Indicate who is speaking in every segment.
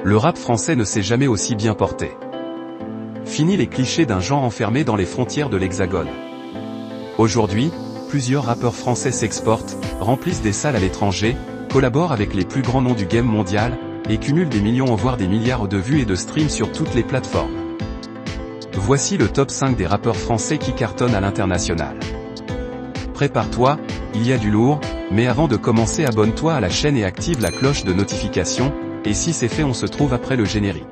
Speaker 1: Le rap français ne s'est jamais aussi bien porté. Fini les clichés d'un genre enfermé dans les frontières de l'Hexagone. Aujourd'hui, plusieurs rappeurs français s'exportent, remplissent des salles à l'étranger, collaborent avec les plus grands noms du game mondial, et cumulent des millions voire des milliards de vues et de streams sur toutes les plateformes. Voici le top 5 des rappeurs français qui cartonnent à l'international. Prépare-toi, il y a du lourd, mais avant de commencer abonne-toi à la chaîne et active la cloche de notification, et si c'est fait on se trouve après le générique.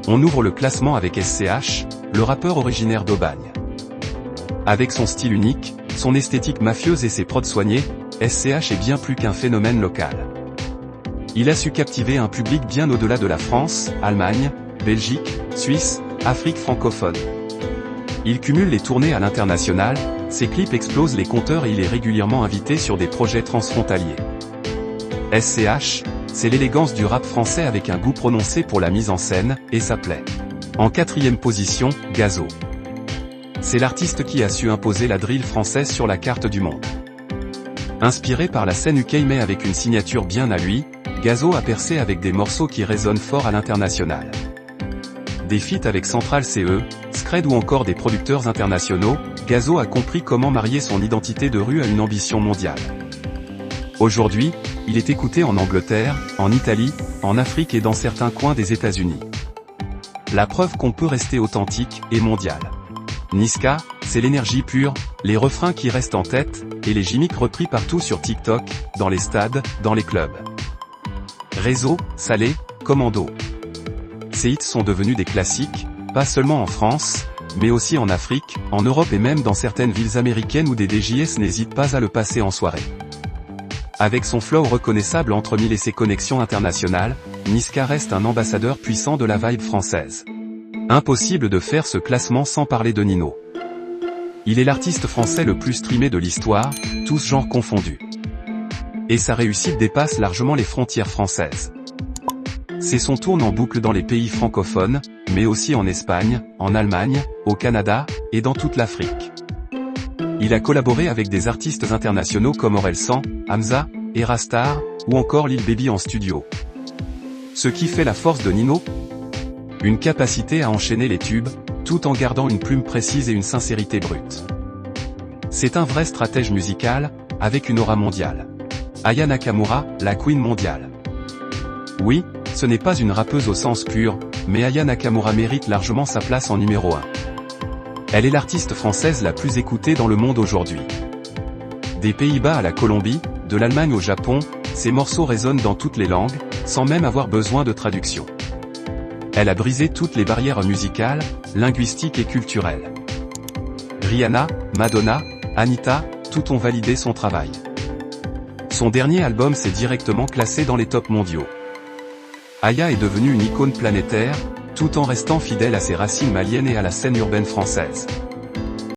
Speaker 1: On ouvre le classement avec SCH, le rappeur originaire d'Aubagne. Avec son style unique, son esthétique mafieuse et ses prods soignés, SCH est bien plus qu'un phénomène local. Il a su captiver un public bien au-delà de la France, Allemagne, Belgique, Suisse, Afrique francophone. Il cumule les tournées à l'international, ses clips explosent les compteurs et il est régulièrement invité sur des projets transfrontaliers. SCH, c'est l'élégance du rap français avec un goût prononcé pour la mise en scène, et ça plaît. En 4e position, Gazo. C'est l'artiste qui a su imposer la drill française sur la carte du monde. Inspiré par la scène UK mais avec une signature bien à lui, Gazo a percé avec des morceaux qui résonnent fort à l'international. Des feats avec Central CE, Scred ou encore des producteurs internationaux, Gazo a compris comment marier son identité de rue à une ambition mondiale. Aujourd'hui, il est écouté en Angleterre, en Italie, en Afrique et dans certains coins des États-Unis. La preuve qu'on peut rester authentique et mondial. Niska, c'est l'énergie pure, les refrains qui restent en tête, et les gimmicks repris partout sur TikTok, dans les stades, dans les clubs. Réseau, Salé, Commando. Ces hits sont devenus des classiques, pas seulement en France, mais aussi en Afrique, en Europe et même dans certaines villes américaines où des DJs n'hésitent pas à le passer en soirée. Avec son flow reconnaissable entre mille et ses connexions internationales, Niska reste un ambassadeur puissant de la vibe française. Impossible de faire ce classement sans parler de Nino. Il est l'artiste français le plus streamé de l'histoire, tous genres confondus. Et sa réussite dépasse largement les frontières françaises. Ses sons tournent en boucle dans les pays francophones, mais aussi en Espagne, en Allemagne, au Canada, et dans toute l'Afrique. Il a collaboré avec des artistes internationaux comme Orelsan, Hamza, Erastar, ou encore Lil Baby en studio. Ce qui fait la force de Nino ? Une capacité à enchaîner les tubes, tout en gardant une plume précise et une sincérité brute. C'est un vrai stratège musical, avec une aura mondiale. Aya Nakamura, la queen mondiale. Oui, ce n'est pas une rappeuse au sens pur, mais Aya Nakamura mérite largement sa place en numéro 1. Elle est l'artiste française la plus écoutée dans le monde aujourd'hui. Des Pays-Bas à la Colombie, de l'Allemagne au Japon, ses morceaux résonnent dans toutes les langues, sans même avoir besoin de traduction. Elle a brisé toutes les barrières musicales, linguistiques et culturelles. Rihanna, Madonna, Anita, tout ont validé son travail. Son dernier album s'est directement classé dans les tops mondiaux. Aya est devenue une icône planétaire, tout en restant fidèle à ses racines maliennes et à la scène urbaine française.